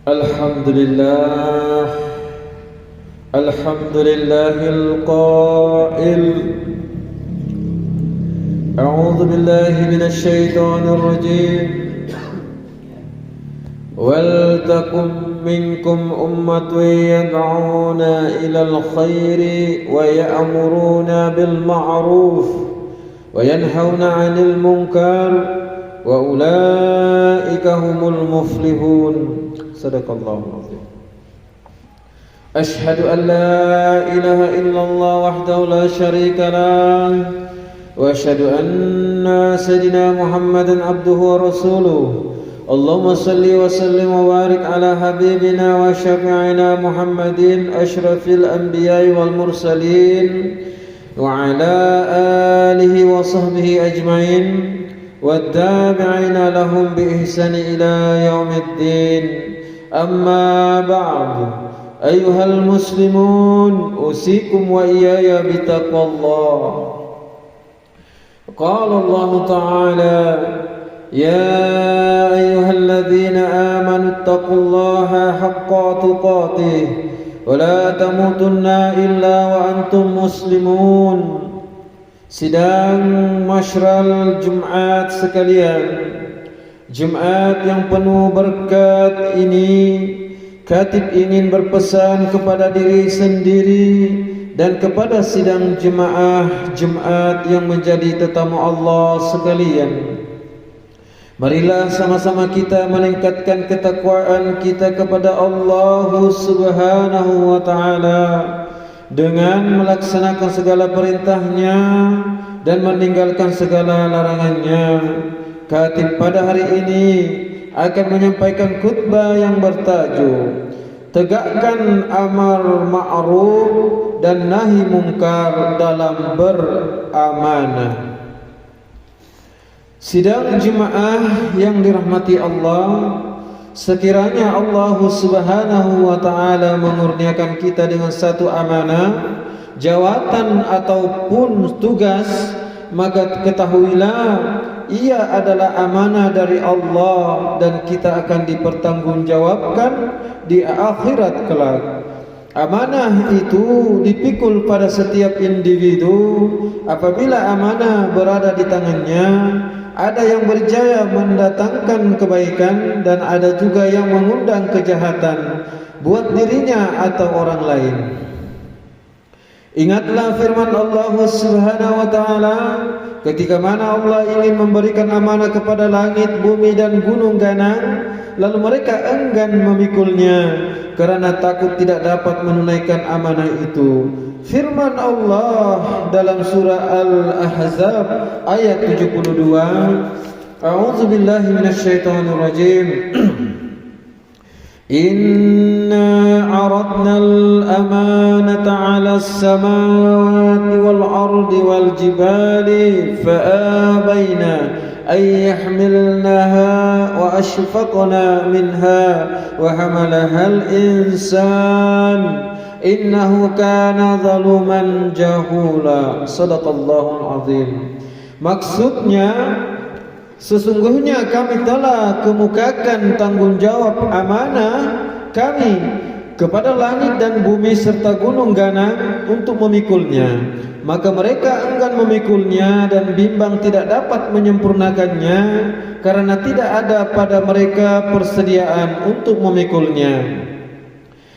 الحمد لله الحمد لله القائل أعوذ بالله من الشيطان الرجيم ولتكن منكم أمة يدعون إلى الخير ويأمرون بالمعروف وينهون عن المنكر وأولئك هم المفلحون صدق الله العظيم. أشهد أن لا إله إلا الله وحده لا شريك له وأشهد أن سيدنا محمدا عبده ورسوله. اللهم صل وسلم وبارك على حبيبنا وشفيعنا محمد أشرف الأنبياء والمرسلين وعلى آله وصحبه أجمعين والتابعين لهم بإحسان إلى يوم الدين. أما بعد أيها المسلمون أوصيكم وإياي بتقوى الله. قال الله تعالى يا أيها الذين آمنوا اتقوا الله حق تقاته ولا تموتن إلا وأنتم مسlimun. Sidang masyral Jumat sekalian, Jumat yang penuh berkat ini, khatib ingin berpesan kepada diri sendiri dan kepada sidang jemaah Jumat yang menjadi tetamu Allah sekalian. Marilah sama-sama kita meningkatkan ketakwaan kita kepada Allah Subhanahu wa taala dengan melaksanakan segala perintahnya dan meninggalkan segala larangannya. Khatib pada hari ini akan menyampaikan khutbah yang bertajuk Tegakkan amar ma'ruf dan nahi mungkar dalam beramanah. Sidang jemaah yang dirahmati Allah, sekiranya Allah Subhanahu wa taala mengurniakan kita dengan satu amanah, jawatan ataupun tugas, maka ketahuilah ia adalah amanah dari Allah dan kita akan dipertanggungjawabkan di akhirat kelak. Amanah itu dipikul pada setiap individu. Apabila amanah berada di tangannya, ada yang berjaya mendatangkan kebaikan dan ada juga yang mengundang kejahatan buat dirinya atau orang lain. Ingatlah firman Allah Subhanahu wa taala ketika mana Allah ingin memberikan amanah kepada langit, bumi dan gunung ganang, lalu mereka enggan memikulnya karena takut tidak dapat menunaikan amanah itu. Firman Allah dalam surah Al-Ahzab ayat 72, A'udzu billahi minasyaitonir rajim. Inna 'aradna al-amanata 'ala as-samawati wal-ardi wal-jibali fa'abayna ay yahmilnaha wa ashfaqna minha wa hamalaha al-insan innahu kana zaluman jahula. Shadaqallahul azim. Maksudnya, sesungguhnya kami telah kemukakan tanggungjawab amanah kami kepada langit dan bumi serta gunung ganang untuk memikulnya. Maka mereka enggan memikulnya dan bimbang tidak dapat menyempurnakannya karena tidak ada pada mereka persediaan untuk memikulnya.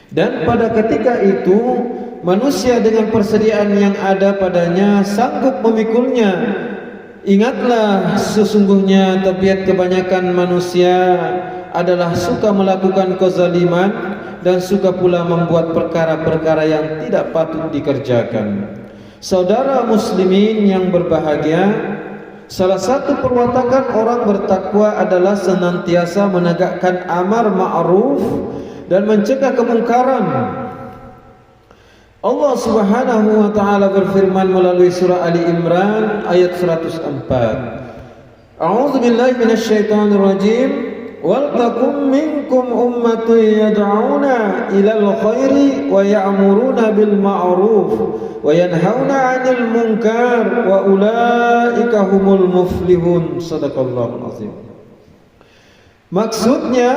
Dan pada ketika itu manusia dengan persediaan yang ada padanya sanggup memikulnya. Ingatlah, sesungguhnya tabiat kebanyakan manusia adalah suka melakukan kezaliman dan suka pula membuat perkara-perkara yang tidak patut dikerjakan. Saudara muslimin yang berbahagia, salah satu perwatakan orang bertakwa adalah senantiasa menegakkan amar ma'ruf dan mencegah kemungkaran. Allah Subhanahu wa taala berfirman melalui surah Ali Imran ayat 104. A'udzu billahi minasyaitonir rajim. Wal takum minkum ummatun yad'una ilal khairi wa ya'muruna bil ma'ruf wa yanhauna 'anil munkar wa ulaika humul muflihun. Shadaqallahul azim. Maksudnya,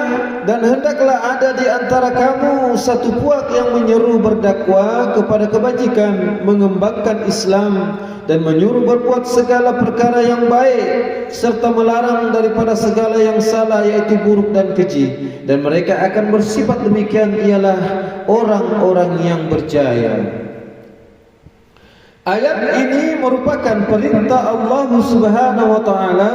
dan hendaklah ada di antara kamu satu puak yang menyeru berdakwah kepada kebajikan, mengembangkan Islam, dan menyuruh berbuat segala perkara yang baik, serta melarang daripada segala yang salah, yaitu buruk dan keji. Dan mereka akan bersifat demikian ialah orang-orang yang berjaya. Ayat ini merupakan perintah Allah Subhanahu wa taala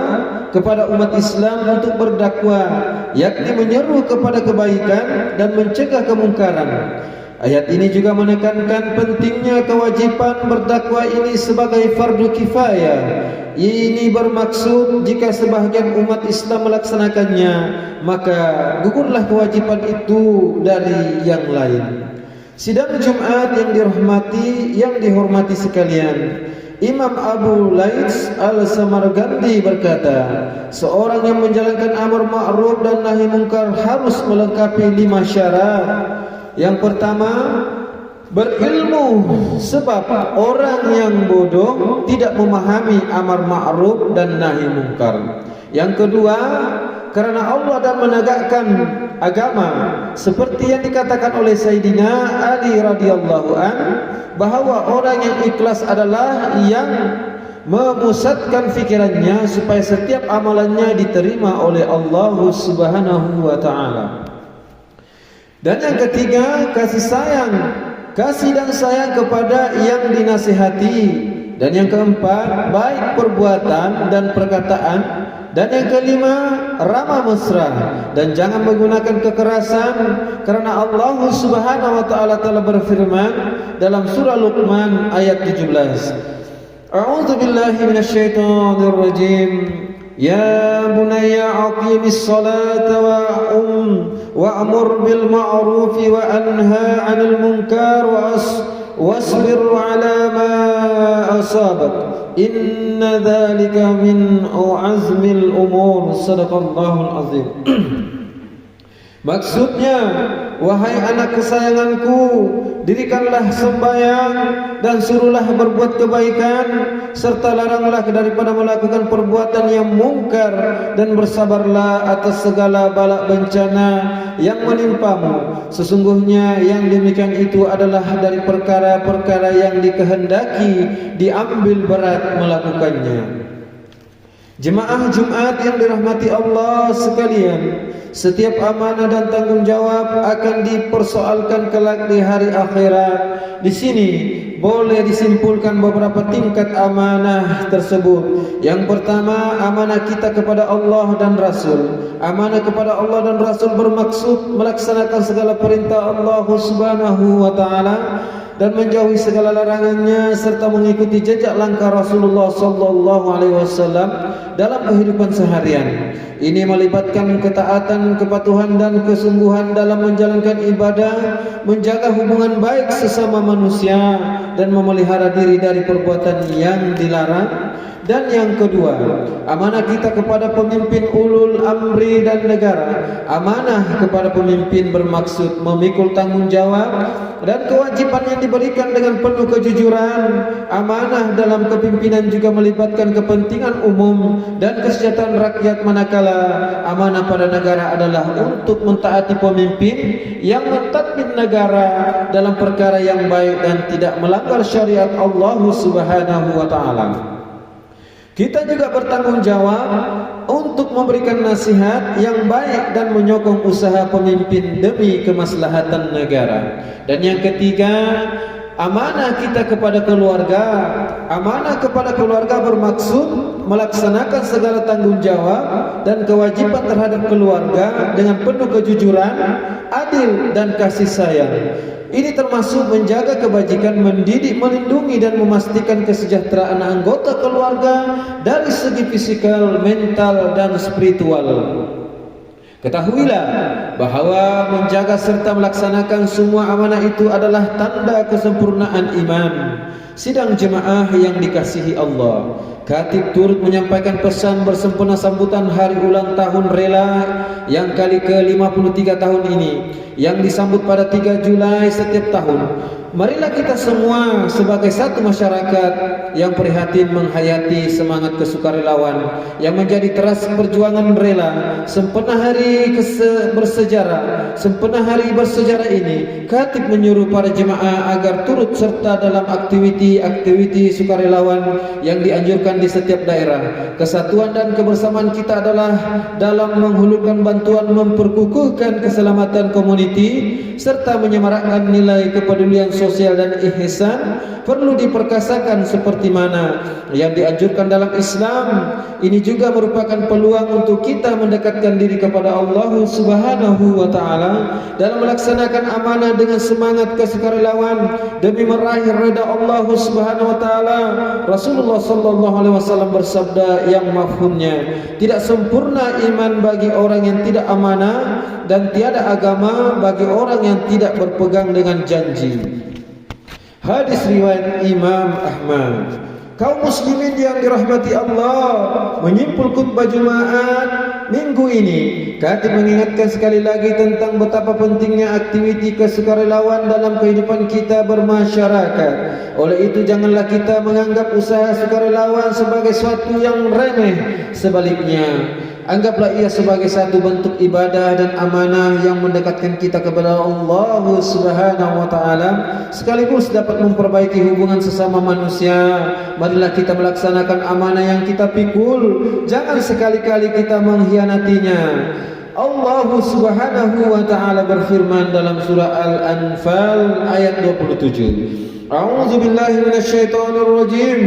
kepada umat Islam untuk berdakwah, yakni menyeru kepada kebaikan dan mencegah kemungkaran. Ayat ini juga menekankan pentingnya kewajiban berdakwah ini sebagai fardu kifayah. Ini bermaksud jika sebahagian umat Islam melaksanakannya, maka gugurlah kewajiban itu dari yang lain. Sidang Jumat yang dihormati sekalian, Imam Abu Laits Al-Samarqandi berkata, seorang yang menjalankan amar ma'ruf dan nahi munkar harus melengkapi 5 syarat. Yang pertama, berilmu, sebab orang yang bodoh tidak memahami amar ma'ruf dan nahi munkar. Yang kedua, karena Allah dan menegakkan agama, seperti yang dikatakan oleh Sayyidina Ali radhiyallahu an, bahawa orang yang ikhlas adalah yang memusatkan fikirannya supaya setiap amalannya diterima oleh Allah Subhanahu wa taala. Dan yang ketiga, kasih dan sayang kepada yang dinasihati. Dan yang keempat, baik perbuatan dan perkataan. Dan yang kelima, ramah mesra, dan jangan menggunakan kekerasan, karena Allah Subhanahu wa taala telah berfirman dalam surah Luqman ayat 17. A'udzu billahi minasyaitonir rajim. Ya bunayya aqimis salata wa'mur bil ma'ruf wa anha 'anil munkar wasbir 'ala ma asabak. Inna dhalika min azmil umur. Sadaqallahul azim. Maksudnya, wahai anak kesayanganku, dirikanlah sembahyang dan suruhlah berbuat kebaikan, serta laranglah daripada melakukan perbuatan yang mungkar, dan bersabarlah atas segala bala bencana yang menimpamu. Sesungguhnya yang demikian itu adalah dari perkara-perkara yang dikehendaki diambil berat melakukannya. Jemaah Jumat yang dirahmati Allah sekalian, setiap amanah dan tanggung jawab akan dipersoalkan kelak di hari akhirat. Di sini boleh disimpulkan beberapa tingkat amanah tersebut. Yang pertama, amanah kita kepada Allah dan Rasul. Amanah kepada Allah dan Rasul bermaksud melaksanakan segala perintah Allah Subhanahu wa taala dan menjauhi segala larangannya, serta mengikuti jejak langkah Rasulullah sallallahu alaihi wasallam dalam kehidupan seharian. Ini melibatkan ketaatan, kepatuhan dan kesungguhan dalam menjalankan ibadah, menjaga hubungan baik sesama manusia, dan memelihara diri dari perbuatan yang dilarang. Dan yang kedua, amanah kita kepada pemimpin ulul amri dan negara. Amanah kepada pemimpin bermaksud memikul tanggung jawab dan kewajiban yang diberikan dengan penuh kejujuran. Amanah dalam kepimpinan juga melibatkan kepentingan umum dan kesejahteraan rakyat, manakala amanah pada negara adalah untuk mentaati pemimpin yang mentadbir negara dalam perkara yang baik dan tidak melanggar syariat Allah Subhanahu wa taala. Kita juga bertanggung jawab untuk memberikan nasihat yang baik dan menyokong usaha pemimpin demi kemaslahatan negara. Dan yang ketiga, amanah kita kepada keluarga. Amanah kepada keluarga bermaksud melaksanakan segala tanggung jawab dan kewajiban terhadap keluarga dengan penuh kejujuran, adil dan kasih sayang. Ini termasuk menjaga kebajikan, mendidik, melindungi dan memastikan kesejahteraan anggota keluarga dari segi fisikal, mental dan spiritual. Ketahuilah bahawa menjaga serta melaksanakan semua amanah itu adalah tanda kesempurnaan iman. Sidang jemaah yang dikasihi Allah, Khatib turut menyampaikan pesan bersempena sambutan hari ulang tahun Rela yang kali ke-53 tahun ini, yang disambut pada 3 Julai setiap tahun. Marilah kita semua sebagai satu masyarakat yang prihatin menghayati semangat kesukarelawan yang menjadi teras perjuangan rela. Sempena hari bersejarah ini, khatib menyuruh para jemaah agar turut serta dalam aktiviti sukarelawan yang dianjurkan di setiap daerah. Kesatuan dan kebersamaan kita adalah dalam menghulurkan bantuan memperkukuhkan keselamatan komuniti serta menyemarakkan nilai kepedulian sosial dan ihsan perlu diperkasakan seperti mana yang dianjurkan dalam Islam. Ini juga merupakan peluang untuk kita mendekatkan diri kepada Allah Subhanahu wa taala dalam melaksanakan amanah dengan semangat kesukarelawan demi meraih redha Allah Subhanahu wa taala. Rasulullah sallallahu alaihi wasallam bersabda yang mafhumnya, tidak sempurna iman bagi orang yang tidak amanah dan tiada agama bagi orang yang tidak berpegang dengan janji. Hadis riwayat Imam Ahmad. Kaum muslimin yang dirahmati Allah, menyimpul khutbah Jumat minggu ini, khatib mengingatkan sekali lagi tentang betapa pentingnya aktiviti kesukarelawan dalam kehidupan kita bermasyarakat. Oleh itu janganlah kita menganggap usaha sukarelawan sebagai suatu yang remeh. Sebaliknya, anggaplah ia sebagai satu bentuk ibadah dan amanah yang mendekatkan kita kepada Allah Subhanahu wa taala sekaligus dapat memperbaiki hubungan sesama manusia. Marilah kita melaksanakan amanah yang kita pikul, jangan sekali-kali kita mengkhianatinya. Allah Subhanahu wa taala berfirman dalam surah Al-Anfal ayat 27. A'udzu billahi minasyaitonir rajim.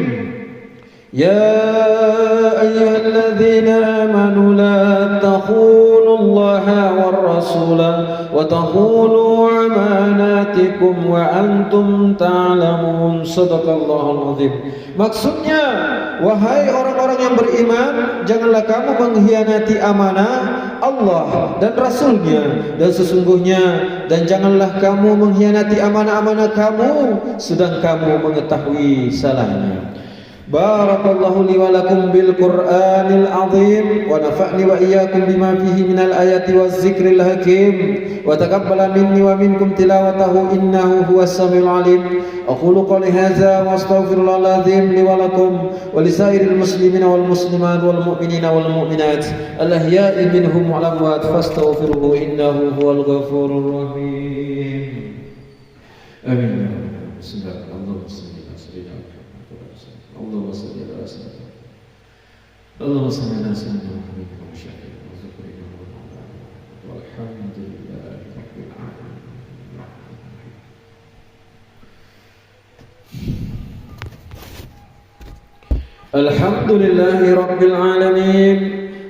Ya ayyuhalladzina amanu la takhunullaha war rasula wa takhunu amanatikum wa antum ta'lamun. Shadaqallahul azim. Maksudnya, wahai orang-orang yang beriman, janganlah kamu mengkhianati amanah Allah dan Rasulnya, dan sesungguhnya dan janganlah kamu mengkhianati amanah-amanah kamu sedang kamu mengetahui salahnya. Barakallahu li wa lakum bil Qur'anil azim wa nafa'ni wa iyyakum bima fihi minal ayati waz zikril hakim wa taqabbala minni wa minkum tilawatahu innahu huwas samiul alim. Aqulu qawli hadza wa astaghfirullahal azim li wa lakum wa lisairil muslimina wal muslimat wal mu'minina wal mu'minat al ahya'i minhum wal amwat fastaghfiruhu innahu huwal ghafurur rahim. Amin. Bismillahirrahmanirrahim. Allahumma salli ala sayyidina Allahumma salli ala sayyidina Muhammad wa syahid wa zakrina walhamdulillahi rabbil alamin. Alhamdulillahi rabbil alamin.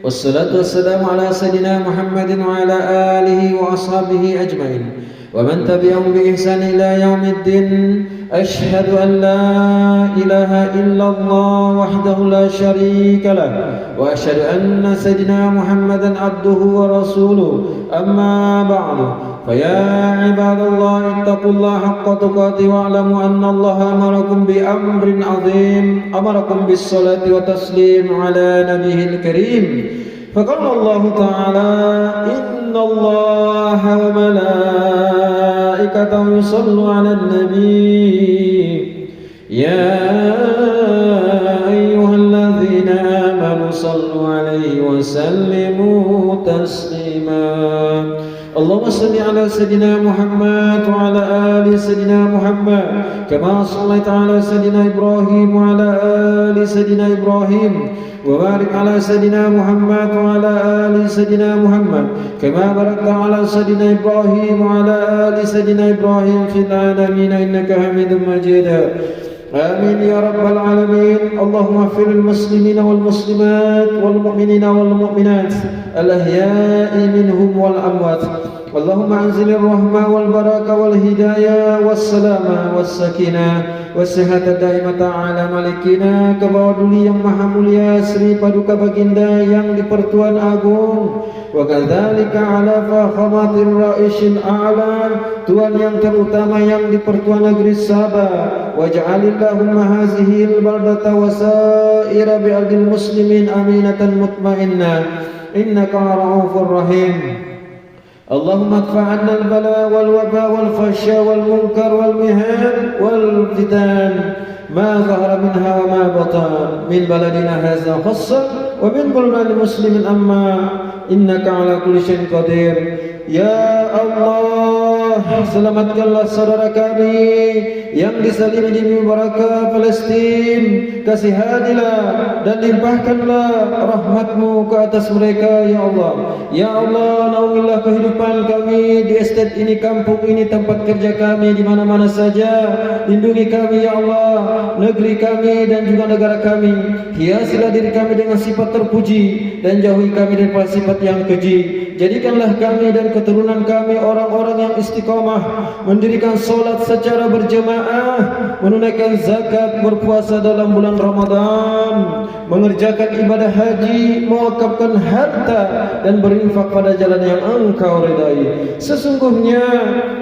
Wassalatu wassalamu ala sayyidina Muhammadin wa ala alihi wa ashabihi ajma'in wa man tabi'ahum bi ihsan ila yaumiddin. أشهد أن لا إله إلا الله وحده لا شريك له وأشهد أن سيدنا محمدا عبده ورسوله أما بعد فيا عباد الله اتقوا الله حق تقاته واعلموا أن الله أمركم بأمر عظيم أمركم بالصلاة والتسليم على نبيه الكريم فقال الله تعالى إن الله وملائكته يصلون على النبي يا أيها الذين آمنوا صلوا عليه وسلموا تسليما اللهم صل على سيدنا محمد وعلى آل سيدنا محمد كما صليت على سيدنا إبراهيم وعلى آل سيدنا إبراهيم وبارك على سيدنا محمد وعلى آل سيدنا محمد كما باركت على سيدنا إبراهيم وعلى آل سيدنا إبراهيم في العالمين إنك حميد مجيد. آمين يا رب العالمين. اللهم اغفر للمسلمين والمسلمات والمؤمنين والمؤمنات الأحياء منهم والأموات. اللهم أنزل الرحمة والبركة والهداية والسلامة والسكينة والصحة الدائمة على malikina kebawaduli yang maha mulia Sri Paduka Baginda yang di-Pertuan Agung wa kadzalika ala fakhamatir ra'isyil a'la Tuan yang terutama yang di-Pertuan Negeri Sabah waj'alillahumma hazihil baldata wa sa'ira bi'adil muslimin aminatan mutmainnah innaka ra'ufur rahim. اللهم ادفع عنا البلاء والوباء والفحشاء والمنكر والمهان والفتن ما ظهر منها وما بطن من بلدنا هذا خاصة ومن بلدان المسلمين أما إنك على كل شيء قدير. Ya Allah, selamatkanlah saudara kami yang disalimi di Mubarakah Palestin. Kasihanilah dan limpahkanlah rahmat-Mu ke atas mereka, ya Allah. Ya Allah, naungilah kehidupan kami di estate ini, kampung ini, tempat kerja kami, di mana-mana saja. Lindungi kami, ya Allah, negeri kami dan juga negara kami. Hiasilah diri kami dengan sifat terpuji dan jauhi kami dari sifat yang keji. Jadikanlah kami dan keturunan kami orang-orang yang istiqamah, mendirikan solat secara berjemaah, menunaikan zakat, berpuasa dalam bulan Ramadan, mengerjakan ibadah haji, mewakafkan harta dan berinfak pada jalan yang Engkau ridai. Sesungguhnya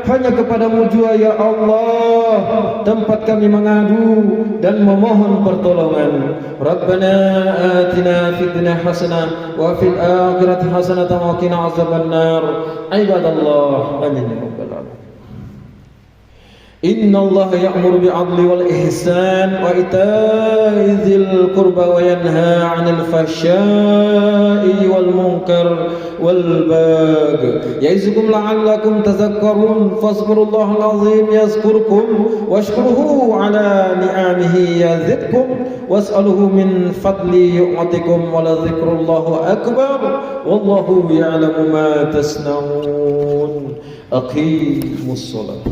hanya kepadamu jua, ya Allah, tempat kami mengadu dan memohon pertolongan. Rabbana atina fid dunya hasanah wa fil akhirati hasanah wa qina azaban nar. Ibadallah, amin ya rabbal alamin. Inna Allah ya'muru bi'adli wal ihsan wa ita'i dzil qurba wa yanha 'anil fahsya'i wal munkar wal baghi ya'izukum la'allakum tadhakkarun. Fazkurullahal azim yazkurkum washkuruhu 'ala ni'amihi yazidkum was'aluhu min fadli yu'tikum wa la dzikrullahu akbar wallahu ya'lamu ma tasna'un. Aqimus shalah.